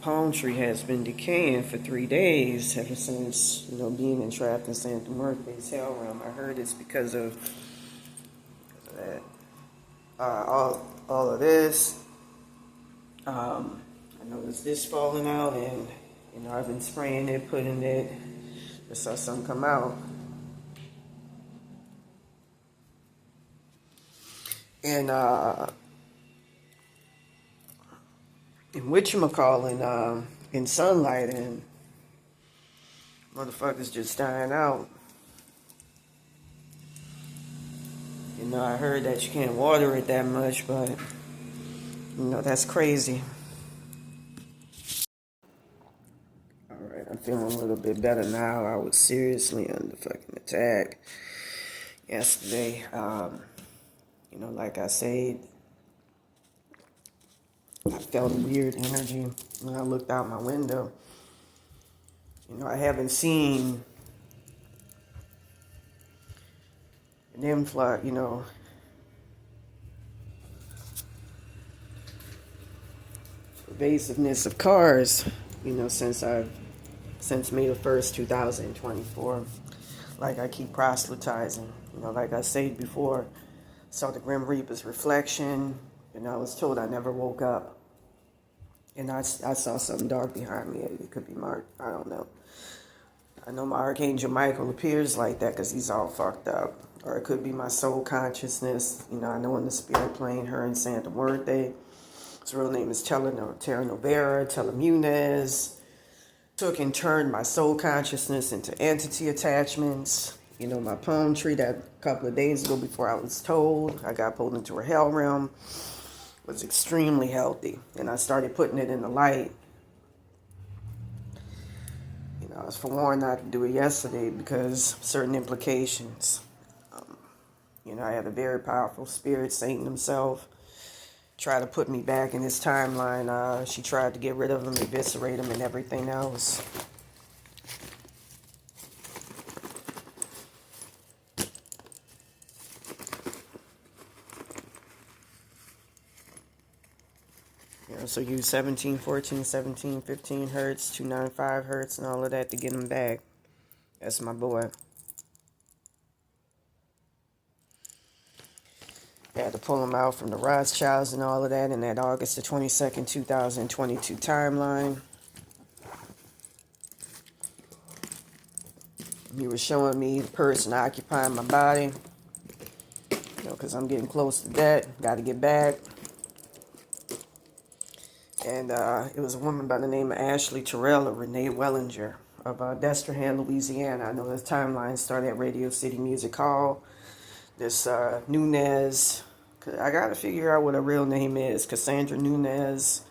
palm tree has been decaying for 3 days ever since, being entrapped in Santa Muerte's hell realm. I heard it's because of that. All of this. I noticed this falling out, and I've been spraying it, putting it. I saw some come out, and whatchamacallit, in sunlight, and motherfuckers just dying out. I heard that you can't water it that much, but that's crazy. Alright, I'm feeling a little bit better now. I was seriously under fucking attack yesterday. Like I said, I felt a weird energy when I looked out my window. I haven't seen an influx, pervasiveness of cars, since May the 1st, 2024. Like I keep proselytizing, like I said before, saw the Grim Reaper's reflection, and I was told I never woke up. And I saw something dark behind me. It could be Mark. I don't know. I know my Archangel Michael appears like that because he's all fucked up. Or it could be my soul consciousness. I know in the spirit plane, her in Santa Muerte. His real name is Terra Novera, Telemunes. Took and turned my soul consciousness into entity attachments. My palm tree that a couple of days ago before I was told, I got pulled into a hell realm, was extremely healthy. And I started putting it in the light. I was forewarned not to do it yesterday because certain implications. I had a very powerful spirit, Satan himself, try to put me back in his timeline. She tried to get rid of him, eviscerate him, and everything else. So use 17, 14, 17, 15 hertz, 295 hertz, and all of that to get him back. That's my boy. I had to pull him out from the Rothschilds and all of that in that August the 22nd, 2022 timeline. He was showing me the person occupying my body. Because I'm getting close to that. Got to get back. And it was a woman by the name of Ashley Terrell or Renee Wellinger of Destrehan, Louisiana. I know the timeline started at Radio City Music Hall. This Nunez, I got to figure out what her real name is. Cassandra Nunez,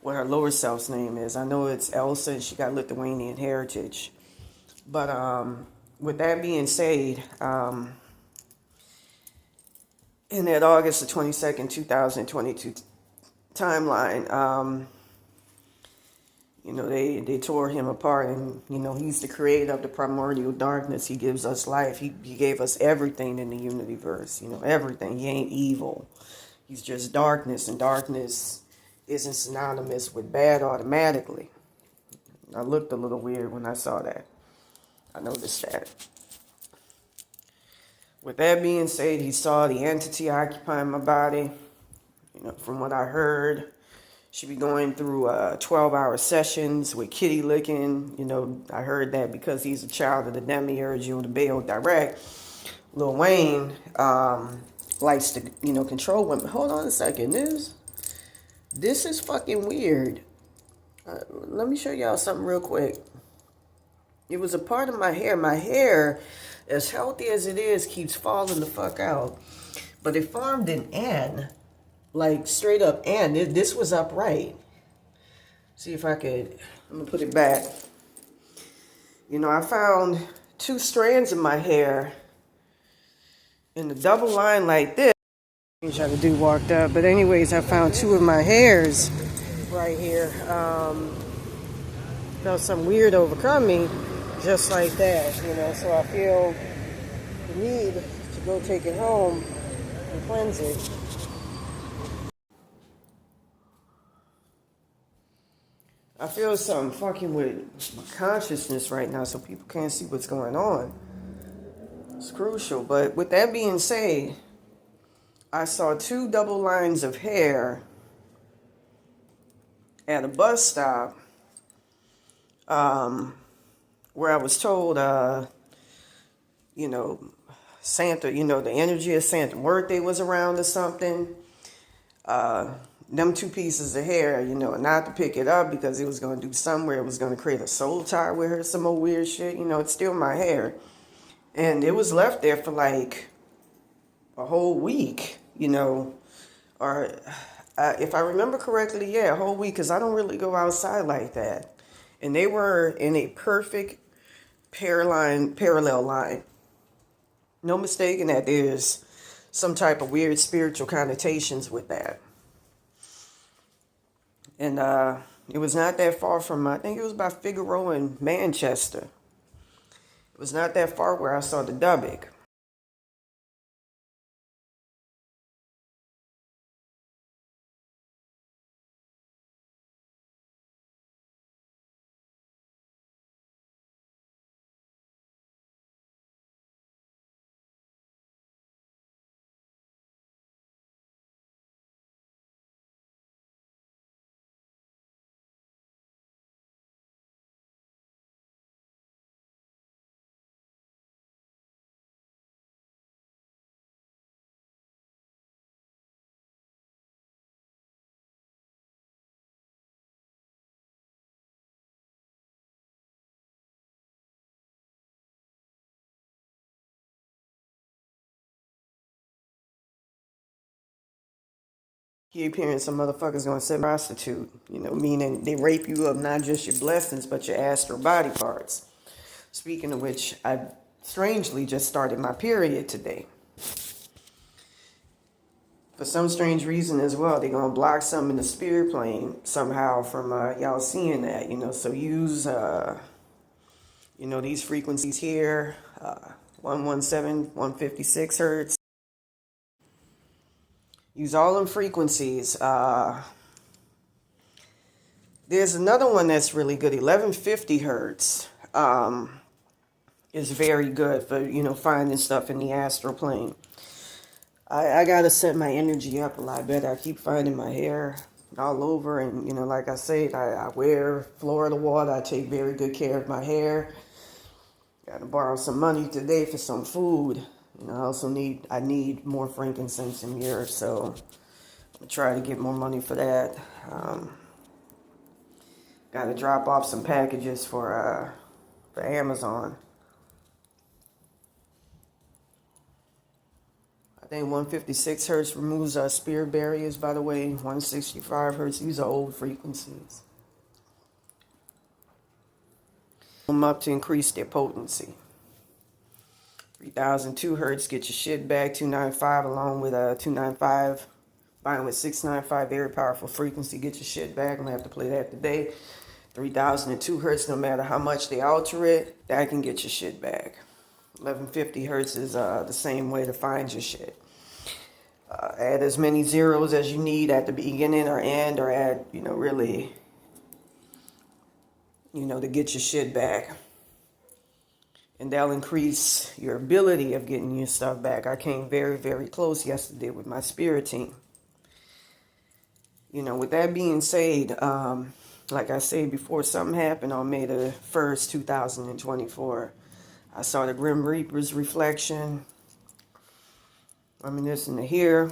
what her lower self's name is. I know it's Elsa and she got Lithuanian heritage. But with that being said, in that August the 22nd, 2022 timeline, they tore him apart, and he's the creator of the primordial darkness. He gives us life. He gave us everything in the universe, everything. He ain't evil. He's just darkness, and darkness isn't synonymous with bad automatically. I looked a little weird when I saw that. I noticed that. With that being said, he saw the entity occupying my body. From what I heard, she be going through 12-hour sessions with kitty licking. I heard that because he's a child of the demiurge or the Baal direct. Lil Wayne likes to, control women. Hold on a second. This is fucking weird. Let me show y'all something real quick. It was a part of my hair. My hair, as healthy as it is, keeps falling the fuck out. But it formed an N. Like straight up, and this was upright. See if I could, I'm gonna put it back. I found 2 strands of my hair in a double line like this. The dude walked up, but anyways, I found 2 of my hairs right here. Felt some weird overcome me, just like that, so I feel the need to go take it home and cleanse it. I feel something fucking with my consciousness right now, so people can't see what's going on. It's crucial. But with that being said, I saw two double lines of hair at a bus stop, where I was told, you know, Santa, the energy of Santa birthday was around or something. Them two pieces of hair, not to pick it up because it was going to do somewhere. It was going to create a soul tie with her, some more weird shit. It's still my hair. And it was left there for like a whole week, or if I remember correctly, yeah, a whole week, because I don't really go outside like that. And they were in a perfect parallel line. No mistaking that there's some type of weird spiritual connotations with that. And it was not that far from, I think it was by Figaro and Manchester. It was not that far where I saw the Dubbock. Keep hearing some motherfuckers gonna say prostitute, meaning they rape you of not just your blessings, but your astral body parts. Speaking of which, I strangely just started my period today. For some strange reason as well, they're gonna block something in the spirit plane somehow from y'all seeing that, So use, these frequencies here, 117, 156 hertz. Use all them frequencies. There's another one that's really good, 1150 hertz. Is very good for, finding stuff in the astral plane. I gotta set my energy up a lot better. I keep finding my hair all over, and, like I said, I wear Florida water. I take very good care of my hair. Gotta borrow some money today for some food. I need more frankincense and myrrh, so I'm gonna try to get more money for that. Gotta drop off some packages for Amazon. I think 156 hertz removes spirit barriers, by the way. 165 hertz, these are old frequencies. Them up to increase their potency. 3002 hertz, get your shit back. 295 along with 295, combined with 695, very powerful frequency, get your shit back. I'm gonna have to play that today. 3002 hertz, no matter how much they alter it, that can get your shit back. 1150 hertz is the same way to find your shit. Add as many zeros as you need at the beginning or end, or add, really, to get your shit back. And that'll increase your ability of getting your stuff back. I came very, very close yesterday with my spirit team. With that being said, like I said before, something happened on May the 1st, 2024. I saw the Grim Reaper's reflection. Reminiscing to here.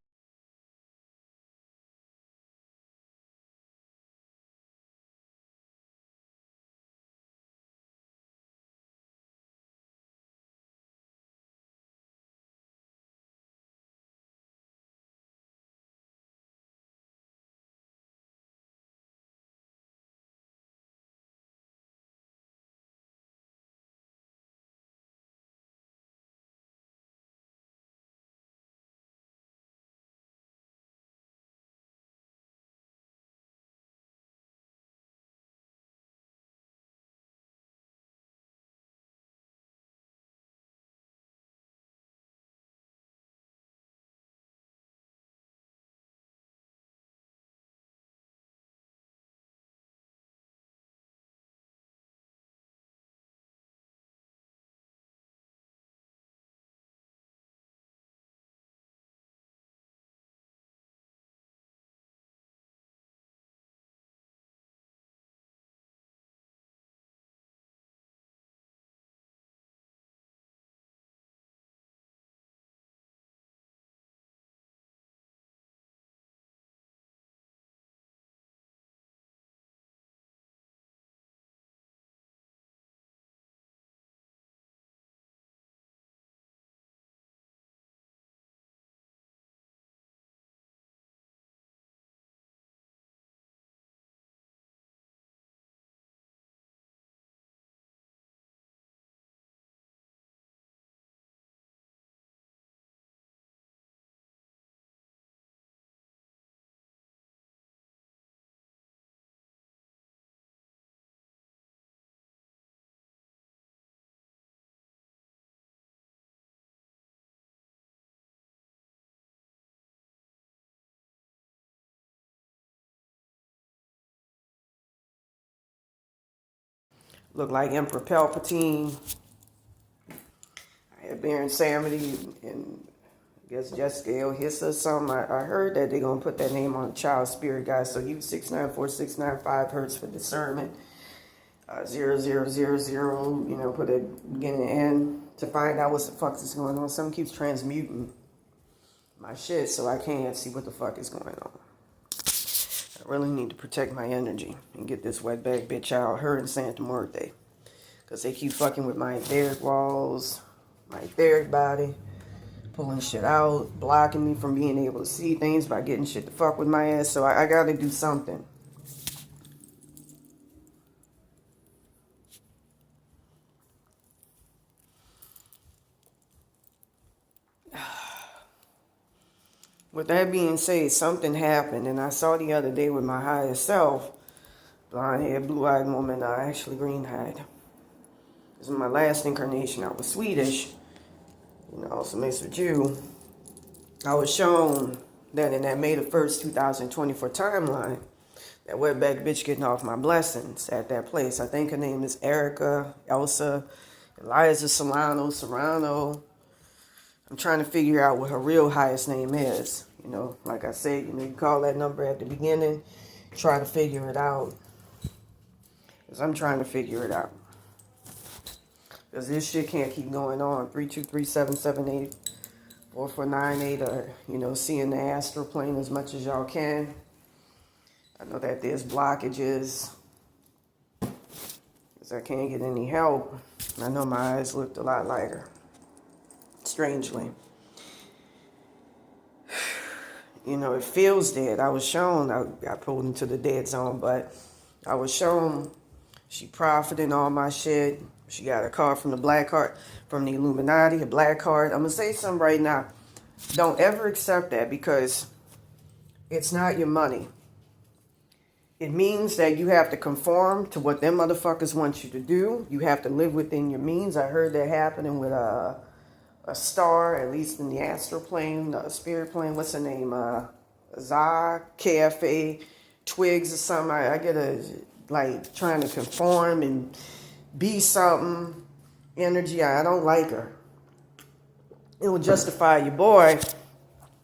looked like Emperor Palpatine. I had Baron Samedi and I guess Jessica L. Hissa or something. I heard that they're going to put that name on the child spirit guy. So he was 694695 hertz for discernment. 0000, put a beginning and end to find out what the fuck is going on. Something keeps transmuting my shit, so I can't see what the fuck is going on. I really need to protect my energy and get this wetback bitch out, her and Santa Muerte. Because they keep fucking with my etheric walls, my etheric body, pulling shit out, blocking me from being able to see things by getting shit to fuck with my ass. So I gotta do something. With that being said, something happened, and I saw the other day with my higher self, blonde-haired, blue-eyed woman, actually green-eyed. This is my last incarnation. I was Swedish, also mixed with Jew. I was shown that in that May the 1st, 2024 timeline, that wetback bitch getting off my blessings at that place. I think her name is Erica, Elsa, Eliza Serrano. I'm trying to figure out what her real highest name is. Like I said, you call that number at the beginning, try to figure it out. Because I'm trying to figure it out. Because this shit can't keep going on. 323-778-4498, or, seeing the astral plane as much as y'all can. I know that there's blockages. Because I can't get any help. I know my eyes looked a lot lighter. Strangely. It feels dead. I was shown, I got pulled into the dead zone, but I was shown she profiting all my shit. She got a card from the black card, from the Illuminati, a black card. I'm going to say something right now. Don't ever accept that because it's not your money. It means that you have to conform to what them motherfuckers want you to do. You have to live within your means. I heard that happening with a star, at least in the astral plane, the spirit plane. What's her name? Zah, KFA, Twigs or something. I get trying to conform and be something. Energy, I don't like her. It would justify your boy,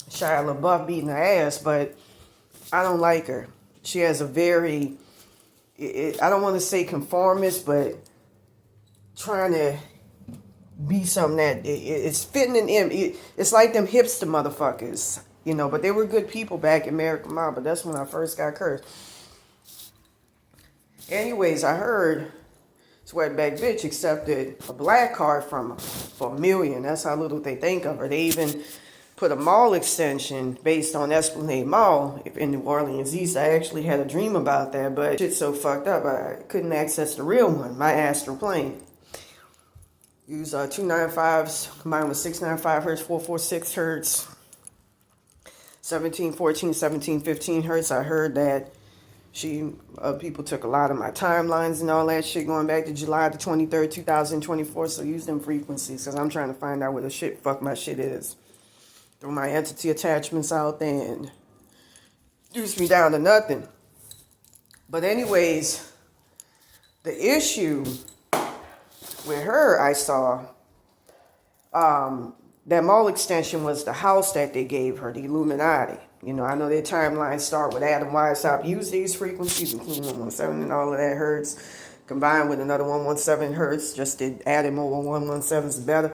Shia LaBeouf, beating her ass, but I don't like her. She has a very, I don't want to say conformist, but trying to be something that it's fitting in him. It's like them hipster motherfuckers, but they were good people back in American Mom, but that's when I first got cursed. Anyways, I heard Sweatback Bitch accepted a black card from her for $1 million. That's how little they think of her. They even put a mall extension based on Esplanade Mall in New Orleans East. I actually had a dream about that, but shit's so fucked up, I couldn't access the real one, my astral plane. Use 295s combined with 695 hertz, 446 hertz, 1714, 1715 hertz. I heard that people took a lot of my timelines and all that shit going back to July the 23rd, 2024. So use them frequencies because I'm trying to find out where the fuck my shit is. Throw my entity attachments out there and reduce me down to nothing. But anyways, the issue with her, I saw, that mall extension was the house that they gave her, the Illuminati. I know their timelines start with Adam Weishaupt. Use these frequencies, including 117 and all of that hertz, combined with another 117 hertz, just to add in more 117s better.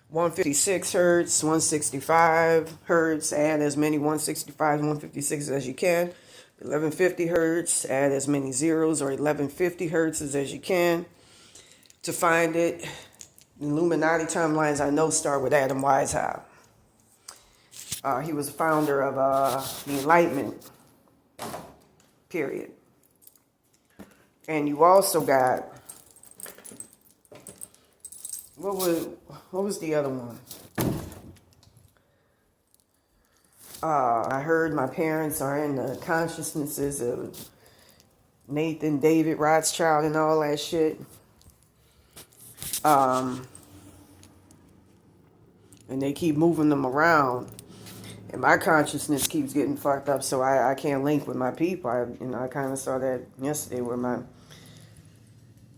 156 hertz, 165 hertz, add as many 165s, 156s as you can. 1150 hertz, add as many zeros or 1150 hertz as you can. To find it, the Illuminati timelines I know start with Adam Weishaupt. He was the founder of the Enlightenment period. And you also got, what was the other one? I heard my parents are in the consciousnesses of Nathan, David, Rothschild, and all that shit. And they keep moving them around. And my consciousness keeps getting fucked up, so I can't link with my people. I kind of saw that yesterday where my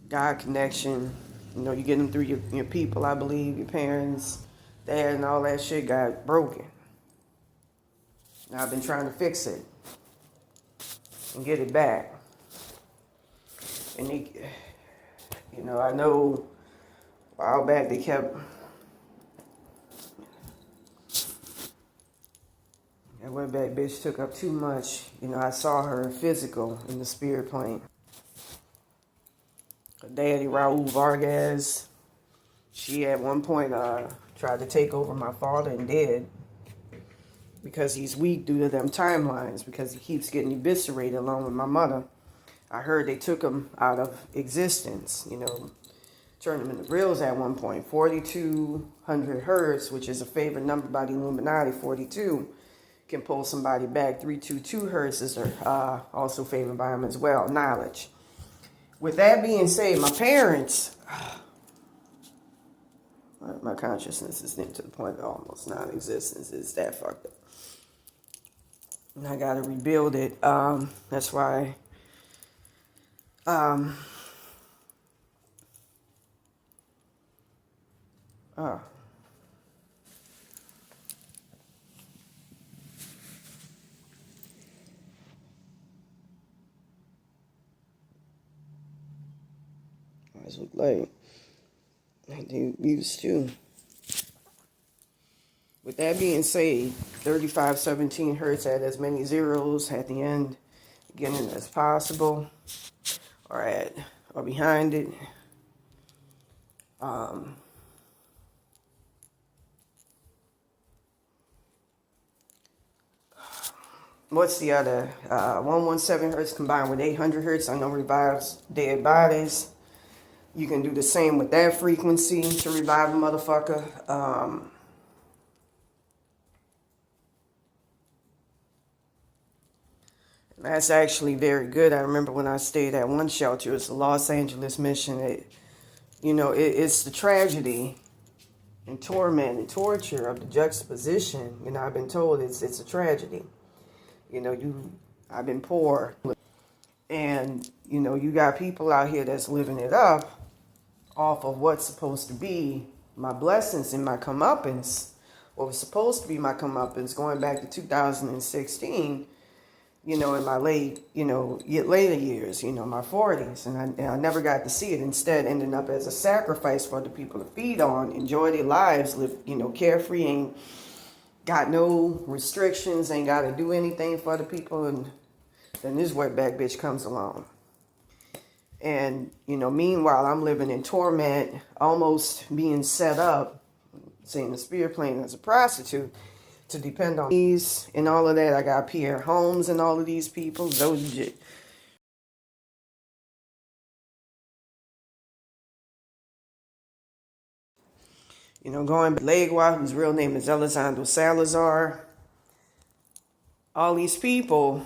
God connection, you get them through your people, I believe, your parents, dad, and all that shit got broken. And I've been trying to fix it and get it back. And I know a while back they kept, that wetback bitch took up too much. I saw her physical in the spirit plane. Her daddy, Raul Vargas, she at one point tried to take over my father and did, because he's weak due to them timelines, because he keeps getting eviscerated along with my mother. I heard they took him out of existence, turned him into reels at one point. 4200 hertz, which is a favorite number by the Illuminati, 42, can pull somebody back. 322 hertz is also favored by them as well, knowledge. With that being said, my parents, my consciousness is to the point of almost non-existence. It's that fucked up. And I gotta rebuild it. That's why I look like they used to. With that being said, 3517 hertz at as many zeros at the end, beginning as possible, or behind it. What's the other? 117 hertz combined with 800 hertz. I know revives dead bodies. You can do the same with that frequency to revive a motherfucker. That's actually very good. I remember when I stayed at one shelter, it's the Los Angeles mission. It's the tragedy and torment and torture of the juxtaposition. I've been told it's a tragedy. I've been poor. And, you got people out here that's living it up off of what's supposed to be my blessings and my comeuppance. What was supposed to be my comeuppance going back to 2016, in my later years, my 40s. And I never got to see it. Instead, ending up as a sacrifice for the people to feed on, enjoy their lives, live, carefree, ain't got no restrictions, ain't got to do anything for the people. And then this wetback bitch comes along. And, meanwhile, I'm living in torment, almost being set up, saying the spirit plane as a prostitute, to depend on these and all of that. I got Pierre Holmes and all of these people. Those legit. Going to Legua, whose real name is Eliza Salazar. All these people,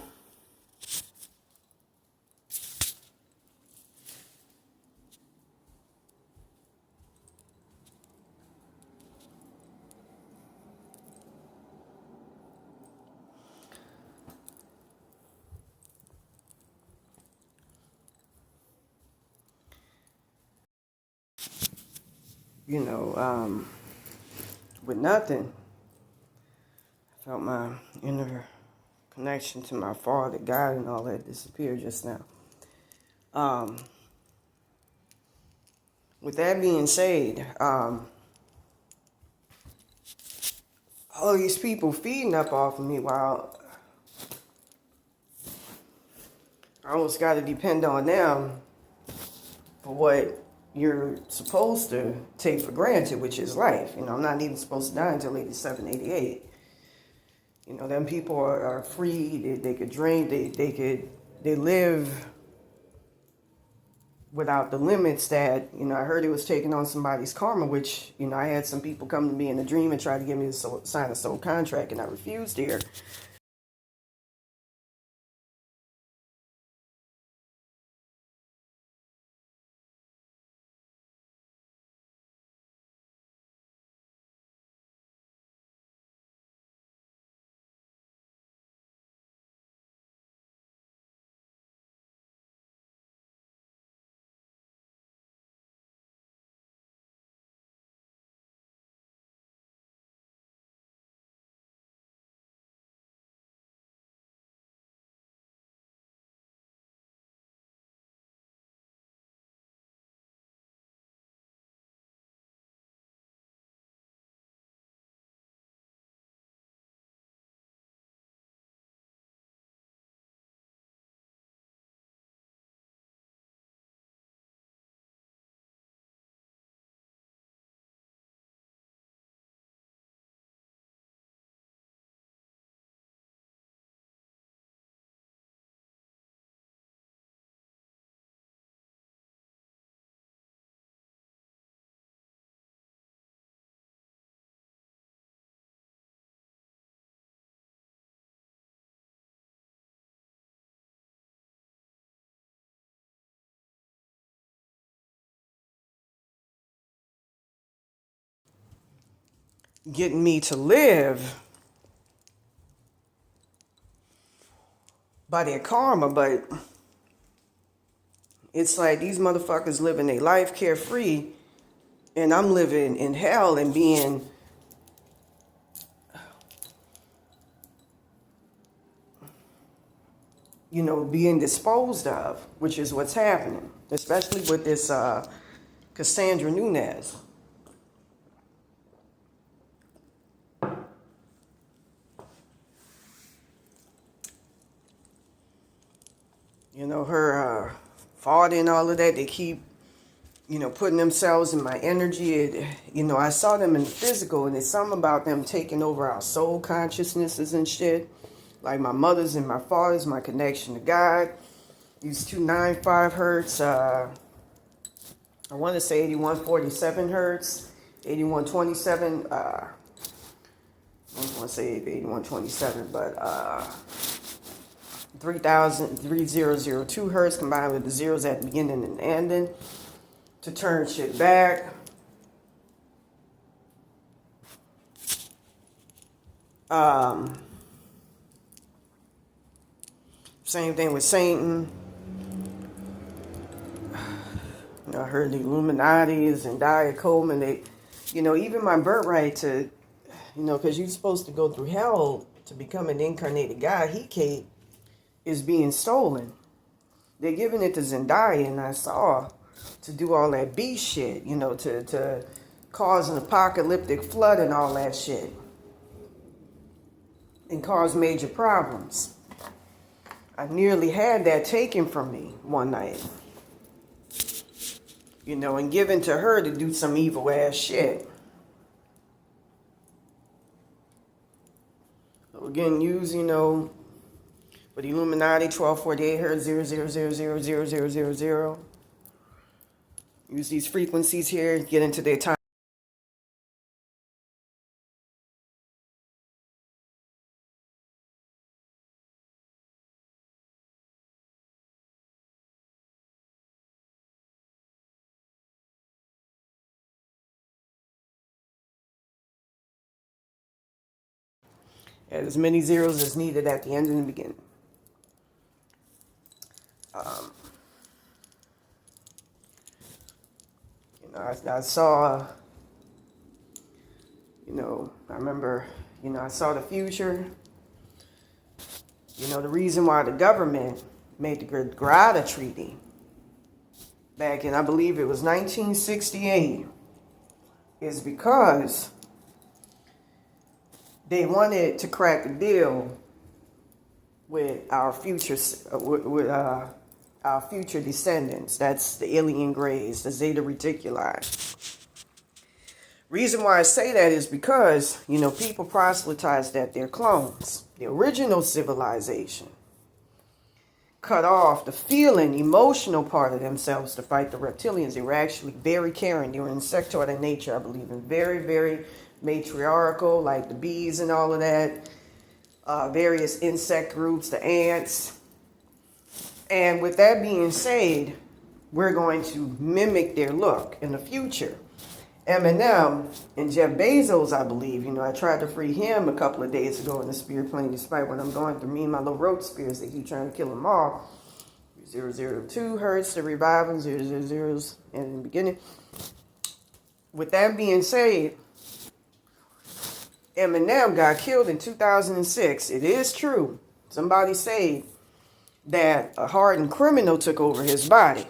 with nothing. I felt my inner connection to my father, God, and all that disappeared just now. With that being said, all these people feeding up off of me while I almost got to depend on them for what you're supposed to take for granted, which is life. You know, I'm not even supposed to die until 87, 88. You know, them people are free. They could drink. They live without the limits that, you know, I heard it was taking on somebody's karma, which, you know, I had some people come to me in a dream and try to get me to sign a soul contract, and I refused here. Getting me to live by their karma, but it's like these motherfuckers living their life carefree, and I'm living in hell and being, you know, being disposed of, which is what's happening, especially with this Cassandra Nunez. You know, her fault and all of that, they keep, you know, putting themselves in my energy. You know, I saw them in the physical, and there's something about them taking over our soul consciousnesses and shit. Like my mother's and my father's, my connection to God. These 295 hertz, I want to say 8147 hertz, 8127, I don't want to say 8127, but 3002 hertz combined with the zeros at the beginning and ending to turn shit back. Same thing with Satan. You know, I heard the Illuminati's and Diet Coleman. They, you know, even my birthright to, you know, because you're supposed to go through hell to become an incarnated God. He is being stolen. They're giving it to Zendaya, and I saw, to do all that beast shit, you know, to cause an apocalyptic flood and all that shit, and cause major problems. I nearly had that taken from me one night, you know, and given to her to do some evil ass shit. So again, use, you know, with Illuminati, 1248 hertz, 00000000. Use these frequencies here, get into their time. Add as many zeros as needed at the end and the beginning. You know, I saw, you know, I remember, you know, I saw the future. You know, the reason why the government made the Grada Treaty back in, I believe it was 1968, is because they wanted to crack a deal with our future, our future descendants. That's the alien grays, the Zeta Reticuli. Reason why I say that is because, people proselytize that they're clones. The original civilization cut off the feeling, emotional part of themselves to fight the reptilians. They were actually very caring. They were insectoid in nature, I believe, and very, very matriarchal, like the bees and all of that. Various insect groups, the ants. And with that being said, we're going to mimic their look in the future. Eminem and Jeff Bezos, I believe, I tried to free him a couple of days ago in the spirit plane, despite what I'm going through. Me and my little road spirits, they keep trying to kill them all. 002 hertz to revive them, 000s in the beginning. With that being said, Eminem got killed in 2006. It is true. Somebody said that a hardened criminal took over his body.